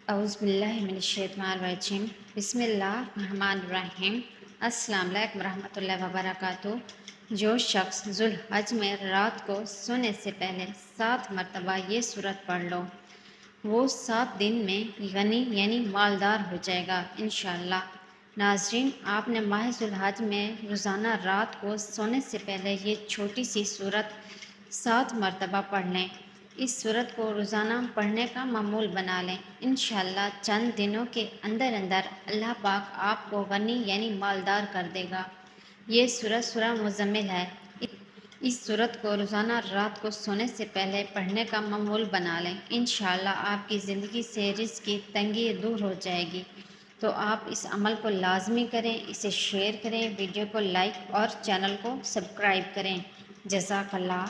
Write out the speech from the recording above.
औज़ुबिल्लाहिमिनश्शैतानिर्रजीम बिस्मिल्लाहिर्रहमानिर्रहीम अस्सलाम वालेकुम रहमतुल्लाहि व बरकातुहू। जो शख्स ज़ुल्हज में रात को सोने से पहले 7 मरतबा ये सूरत पढ़ लो, वो 7 दिन में गनी यानी मालदार हो जाएगा इंशाअल्लाह। नाज़रीन, आपने माह ज़ुल्हज में रोज़ाना रात को सोने से पहले ये छोटी सी सूरत 7 मरतबा पढ़ लें। इस सूरत को रोज़ाना पढ़ने का मामूल बना लें। इंशाअल्लाह चंद दिनों के अंदर अंदर अल्लाह पाक आपको गनी यानी मालदार कर देगा। ये सूरत सूरह मुज़म्मिल है। इस सूरत को रोज़ाना रात को सोने से पहले पढ़ने का मामूल बना लें। इंशाअल्लाह आपकी ज़िंदगी से रिज़्क़ की तंगी दूर हो जाएगी। तो आप इस अमल को लाजमी करें, इसे शेयर करें, वीडियो को लाइक और चैनल को सब्सक्राइब करें। जज़ाकल्लाह।